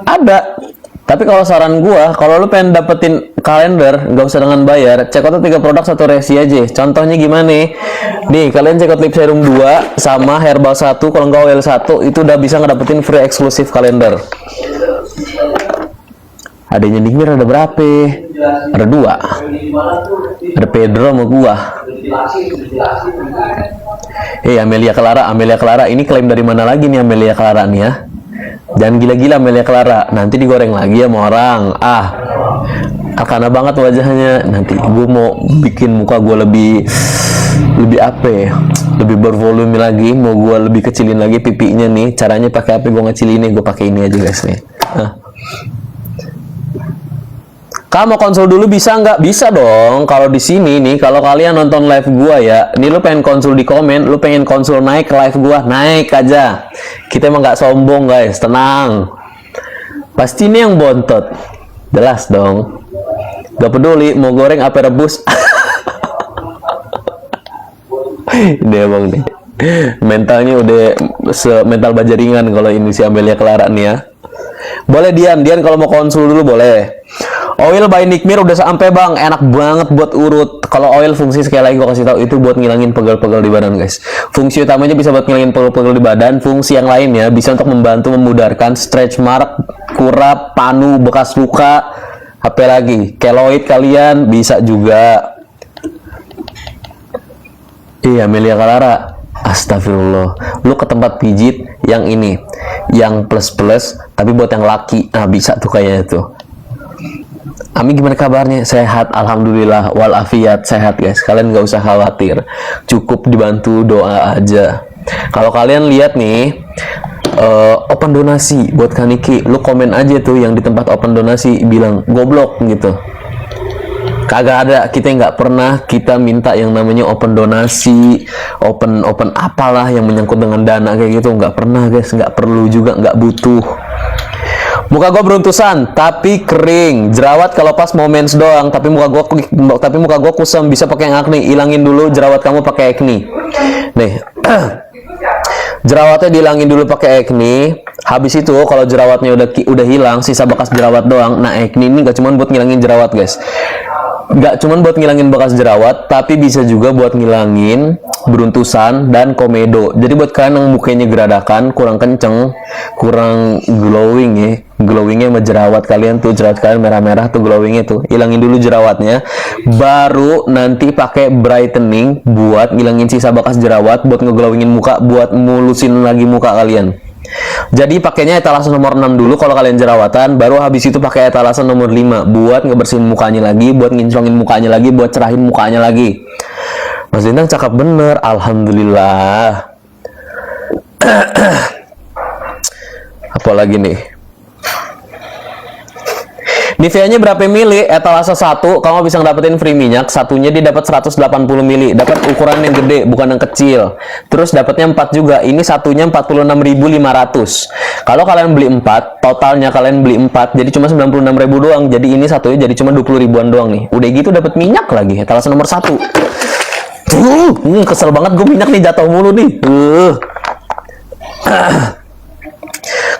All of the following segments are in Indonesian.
Ada. Tapi kalau saran gua, kalau lu pengen dapetin kalender, nggak usah dengan bayar, check out 3 produk satu resi aja. Contohnya gimana nih? Nih, kalian check out lip serum 2 sama herbal 1, kalau nggak oil 1, itu udah bisa ngedapetin free eksklusif kalender. Adanya Nikmir ada berapa? Ada 2. Ada Pedro sama gua. Amelia Clara, ini klaim dari mana lagi nih Amelia Clara nih ya? Jangan gila-gila Amelia Clara, nanti digoreng lagi sama orang. Karena banget wajahnya. Nanti gue mau bikin muka gue lebih apa ya? Lebih bervolume lagi, mau gue lebih kecilin lagi pipinya nih. Caranya pakai apa gue ngecilinnya? Gue pakai ini aja guys nih. Kamu konsul dulu bisa nggak? Bisa dong. Kalau di sini nih, kalau kalian nonton live gua ya, ini lu pengen konsul di komen, lu pengen konsul naik ke live gua, naik aja. Kita emang nggak sombong guys, tenang. Pasti ini yang bontot, jelas dong. Gak peduli mau goreng apa rebus. Dia emang nih, mentalnya udah semental bajaringan kalau ini si Amelia Clara nih ya. Boleh Dian kalau mau konsul dulu boleh. Oil by Nikmir udah sampai bang, enak banget buat urut. Kalau oil fungsi sekali lagi gue kasih tahu itu buat ngilangin pegel-pegel di badan guys. Fungsi utamanya bisa buat ngilangin pegel-pegel di badan. Fungsi yang lainnya bisa untuk membantu memudarkan stretch mark, kurap, panu, bekas luka, apa lagi, keloid kalian bisa juga. Amelia Clara, astagfirullah, lu ke tempat pijit yang ini, yang plus tapi buat yang laki, bisa tuh kayaknya tuh. Ami gimana kabarnya? Sehat, alhamdulillah, walafiat, sehat guys. Kalian nggak usah khawatir, cukup dibantu doa aja. Kalau kalian lihat nih, open donasi buat Kaniki, lu komen aja tuh yang di tempat open donasi, bilang goblok gitu. Kagak ada, kita nggak pernah kita minta yang namanya open donasi, open apalah yang menyangkut dengan dana kayak gitu, nggak pernah guys, nggak perlu juga, nggak butuh. Muka gue beruntusan tapi kering, jerawat kalau pas mau mens doang, tapi muka gue kusam, bisa pakai yang acne. Ilangin dulu jerawat kamu pakai acne nih. Jerawatnya dihilangin dulu pakai acne. Habis itu kalau jerawatnya udah hilang, sisa bekas jerawat doang. Nah, acne ini gak cuma buat ngilangin jerawat guys, gak cuma buat ngilangin bekas jerawat, tapi bisa juga buat ngilangin beruntusan dan komedo. Jadi buat kalian yang mukanya geradakan, kurang kenceng, kurang glowing ya, glowingnya sama jerawat kalian tuh, jerawat kalian merah-merah tuh glowingnya tuh, hilangin dulu jerawatnya, baru nanti pakai brightening buat ngilangin sisa bekas jerawat, buat ngeglowingin muka, buat mulusin lagi muka kalian. Jadi pakainya etalase nomor 6 dulu kalau kalian jerawatan, baru habis itu pakai etalase nomor 5 buat ngebersihin mukanya lagi, buat ngincongin mukanya lagi, buat cerahin mukanya lagi. Mas Lintang cakep bener, alhamdulillah. Apalagi nih, Nivea-nya berapa mili? Etalase 1, kamu bisa dapetin free minyak. Satunya dia dapat 180 mili. Dapat ukuran yang gede, bukan yang kecil. Terus dapatnya 4 juga. Ini satunya 46.500. Kalau kalian beli 4, totalnya kalian beli 4, jadi cuma 96.000 doang. Jadi ini satunya jadi cuma 20 ribuan doang nih. Udah gitu dapat minyak lagi. Etalase nomor 1. Kesel banget gue, minyak nih jatuh mulu nih.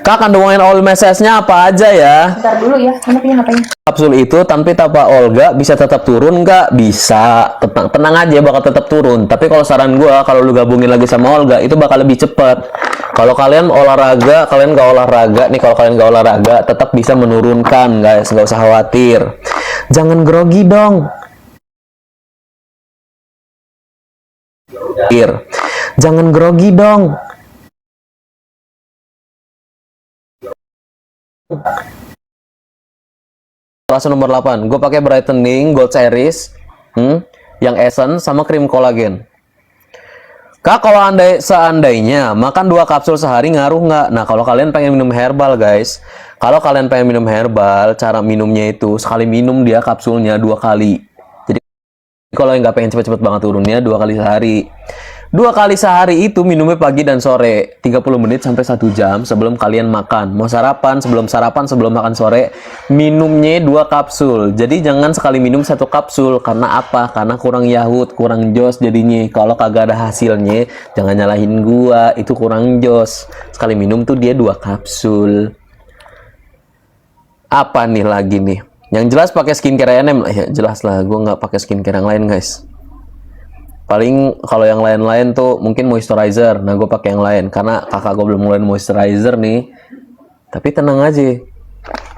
Kak, kandungan oil mesesnya apa aja ya? Bentar dulu ya, anaknya ngapain? Kapsul itu tanpa Olga bisa tetap turun nggak? Bisa, tenang aja bakal tetap turun. Tapi kalau saran gue, kalau lu gabungin lagi sama Olga itu bakal lebih cepat. Kalau kalian olahraga, kalian nggak olahraga nih, kalau kalian nggak olahraga tetap bisa menurunkan guys, nggak usah khawatir. Jangan grogi dong. Jangan grogi dong. Kelas nomor 8, gue pakai brightening gold series, yang essence sama krim kolagen. Kak, kalau seandainya makan 2 kapsul sehari ngaruh nggak? Nah, kalau kalian pengen minum herbal guys, kalau kalian pengen minum herbal, cara minumnya itu sekali minum dia kapsulnya 2 kali. Jadi kalau yang nggak pengen cepet-cepet banget turunnya, 2 kali sehari. 2 kali sehari itu minumnya pagi dan sore, 30 menit sampai 1 jam sebelum kalian makan. Mau sarapan, sebelum makan sore, minumnya 2 kapsul. Jadi jangan sekali minum 1 kapsul. Karena apa? Karena kurang yahut, kurang jos jadinya. Kalau kagak ada hasilnya, jangan nyalahin gua, itu kurang jos. Sekali minum tuh dia 2 kapsul. Apa nih lagi nih? Yang jelas pakai skincare NM lah ya, jelas lah. Gue nggak pakai skincare yang lain guys. Paling kalau yang lain-lain tuh mungkin moisturizer. Nah gue pakai yang lain karena kakak gue belum ngeluarin moisturizer nih. Tapi tenang aja.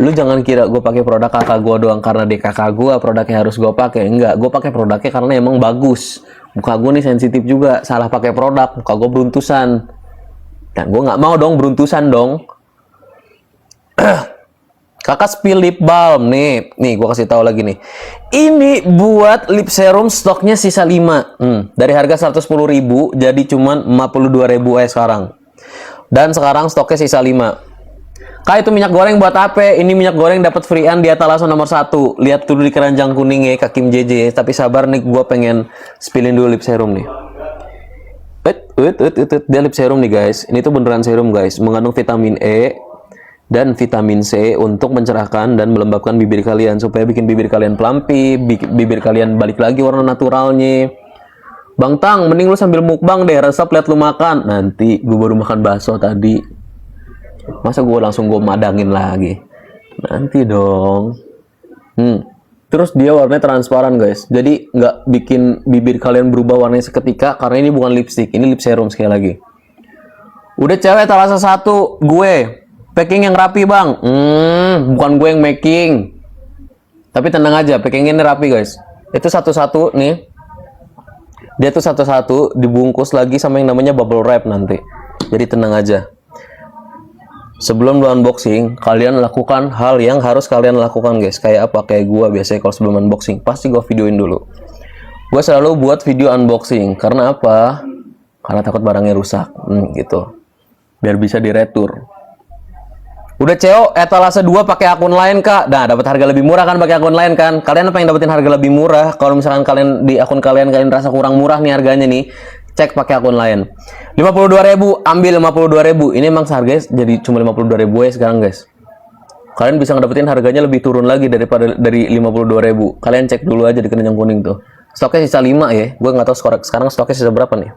Lu jangan kira gue pakai produk kakak gue doang karena dia kakak gue produknya harus gue pakai. Enggak, gue pakai produknya karena emang bagus. Muka gue nih sensitif juga, salah pakai produk, muka gue beruntusan. Dan gue nggak mau dong beruntusan dong. Kakak spill lip balm nih gue kasih tahu lagi nih. Ini buat lip serum stoknya sisa 5. Dari harga 110.000 jadi cuman 52.000 sekarang. Dan sekarang stoknya sisa 5. Kak, itu minyak goreng buat apa? Ini minyak goreng dapat freean di Etalase nomor 1. Lihat dulu di keranjang kuning ya, Kak Kim JJ. Tapi sabar nih, gue pengen spillin dulu lip serum nih. Dia lip serum nih guys. Ini tuh beneran serum guys, mengandung vitamin E dan vitamin C untuk mencerahkan dan melembabkan bibir kalian supaya bikin bibir kalian pelampi, bibir kalian balik lagi warna naturalnya. Bang Tang, mending lu sambil mukbang deh, resep liat lu makan. Nanti gue baru makan bakso tadi. Masa gue langsung madangin lagi? Nanti dong. Terus dia warnanya transparan guys, jadi nggak bikin bibir kalian berubah warnanya seketika karena ini bukan lipstick, ini lip serum sekali lagi. Udah cewek Etalase 1, gue packing yang rapi bang. Bukan gue yang making. Tapi tenang aja, packing ini rapi guys. Itu satu-satu nih. Dia tuh satu-satu dibungkus lagi sama yang namanya bubble wrap nanti. Jadi tenang aja. Sebelum lu unboxing, kalian lakukan hal yang harus kalian lakukan guys. Kayak apa? Kayak gue biasanya kalau sebelum unboxing, pasti gue videoin dulu. Gue selalu buat video unboxing. Karena apa? Karena takut barangnya rusak. Gitu. Biar bisa diretur. Udah CEO, Etalase 2 pakai akun lain kak. Nah, dapat harga lebih murah kan pakai akun lain kan? Kalian apa yang dapetin harga lebih murah? Kalau misalkan kalian di akun kalian rasa kurang murah nih harganya nih, cek pakai akun lain. 52.000, ambil 52.000. Ini emang seharganya jadi cuma 52.000 ya sekarang guys. Kalian bisa ngedapetin harganya lebih turun lagi daripada dari 52.000. Kalian cek dulu aja di keranjang kuning tuh. Stoknya sisa 5 ya. Gue nggak tahu sekarang stoknya sisa berapa nih.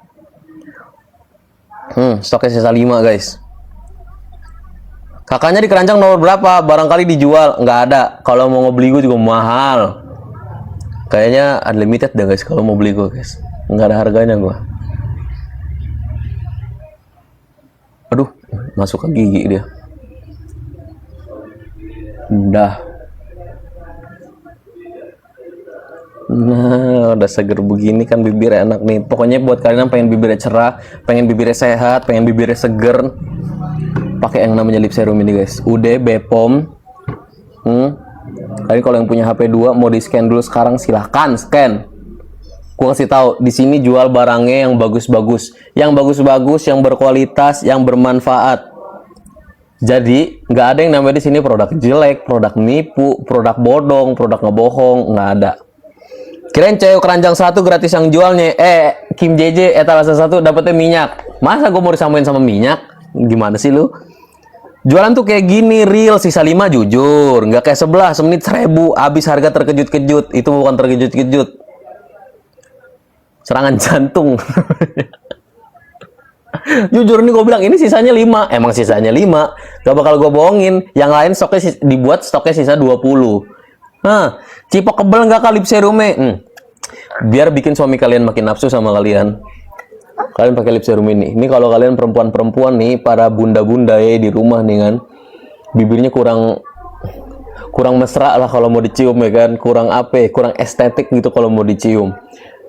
Stoknya sisa 5 guys. Kakaknya di keranjang nomor berapa? Barangkali dijual. Nggak ada. Kalau mau beli gue juga mahal. Kayaknya unlimited deh guys kalau mau beli gue guys. Nggak ada harganya gue. Aduh, masuk ke gigi dia. Udah. Nah, udah seger begini kan bibir enak nih. Pokoknya buat kalian yang pengen bibirnya cerah, pengen bibirnya sehat, pengen bibirnya seger, pakai yang namanya lip serum ini guys. Udah Bepom. Kalian kalau yang punya HP 2 mau di scan dulu sekarang silahkan scan. Gue kasih tahu di sini jual barangnya yang bagus-bagus, yang berkualitas, yang bermanfaat. Jadi nggak ada yang namanya di sini produk jelek, produk nipu, produk bodong, produk ngebohong, nggak ada. Kirain cewek keranjang 1 gratis yang jualnya. Kim JJ Etalase 1 dapetnya minyak. Masa gue mau disamain sama minyak? Gimana sih lu? Jualan tuh kayak gini, real, sisa 5 jujur, nggak kayak 11 menit 1.000, habis harga terkejut-kejut. Itu bukan terkejut-kejut. Serangan jantung. Jujur nih gue bilang ini sisanya 5. Emang sisanya 5. Gak bakal gue bohongin. Yang lain stoknya dibuat stoknya sisa 20. Nah, cipok kebel nggak kali lip serumnya? Biar bikin suami kalian makin nafsu sama kalian. Kalian pakai lip serum ini. Ini kalau kalian perempuan-perempuan nih, para bunda-bunda ya di rumah nih kan, bibirnya kurang mesra lah kalau mau dicium ya kan, kurang estetik gitu kalau mau dicium.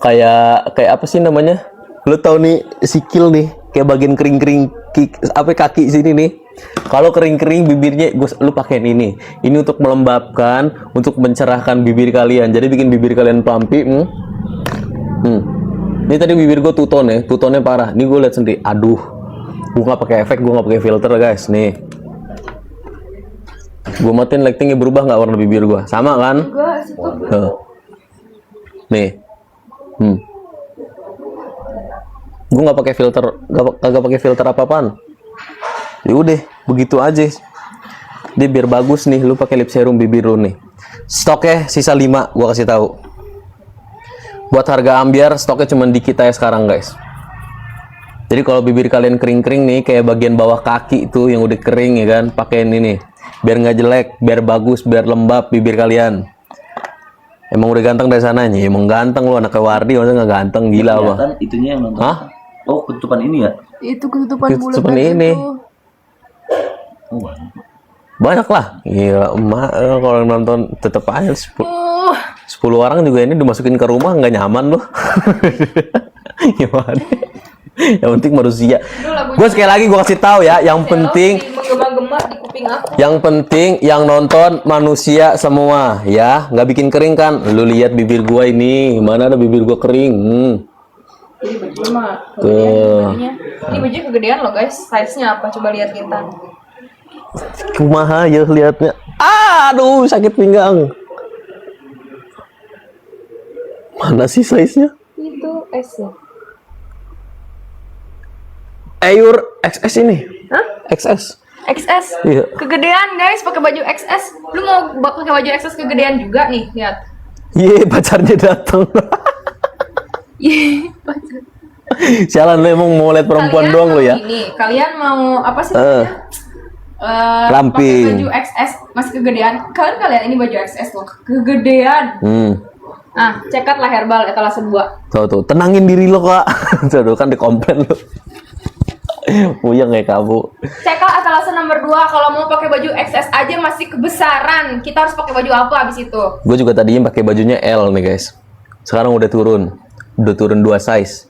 Kayak apa sih namanya? Lu tahu nih sikil nih, kayak bagian kering-kering kaki sini nih. Kalau kering-kering bibirnya lu pakai ini. Ini untuk melembabkan, untuk mencerahkan bibir kalian. Jadi bikin bibir kalian pelampi. Ini tadi bibir gue tutonnya parah. Nih gue lihat sendiri. Aduh, gue nggak pakai efek, gue nggak pakai filter guys. Nih, gue matiin lightingnya berubah nggak warna bibir gue? Sama kan? Nih. Gue nggak pakai filter, kagak pakai filter apa-apaan. Ya udah, begitu aja. Dia biar bagus nih, lu pakai lip serum bibir lu nih. Stoknya sisa 5, gue kasih tahu. Buat harga ambiar, stoknya cuma dikit aja sekarang guys. Jadi kalau bibir kalian kering-kering nih, kayak bagian bawah kaki itu yang udah kering ya kan, pakein ini. biar nggak jelek, biar bagus, biar lembab bibir kalian. Emang udah ganteng dari sananya, emang ganteng lu anak Wardi, masa nggak ganteng, gila apa? Kelihatan itunya yang nonton. Hah? Oh, ketutupan ini ya? Itu ketutupan bulat Ketutupan tadi ini. itu. Oh, banyak. Banyak lah, gila emak kalau nonton tetep aja 10 orang juga ini dimasukin ke rumah nggak nyaman loh. Gimana? Yang penting manusia. Gue sekali lagi gue kasih tahu ya, yang penting menggema-gema di kuping aku. yang penting yang nonton manusia semua ya, nggak bikin kering kan? Lu lihat bibir gua ini, mana ada bibir gua kering? Ini baju mah Tuh. kegedean bajunya. Ini baju kegedean loh guys. Size-nya apa? Coba lihat kita. Kumaha ya liatnya. Aduh, sakit pinggang. Mana sih size-nya? Itu S ya. Eyur XS ini. Hah? XS. XS. Iya. Kegedean guys, pakai baju XS. Lu mau pakai baju XS kegedean juga nih, lihat. Ye, pacarnya datang. Ih, pacar. Sialan lu emang mau lihat perempuan doang lu ya? Ini, kalian mau apa sih namanya? Ramping. Pakai baju XS masih kegedean. Kalian ini baju XS loh, kegedean. Ah, cekat lah herbal etalase 2. Tuh, tenangin diri lo kak. Tuh kan dikomplain lo. Puyeng ya kamu. Cekat etalase nomor 2. Kalau mau pakai baju XS aja masih kebesaran. Kita harus pakai baju apa abis itu? Gue juga tadinya pakai bajunya L nih guys. Sekarang udah turun 2 size.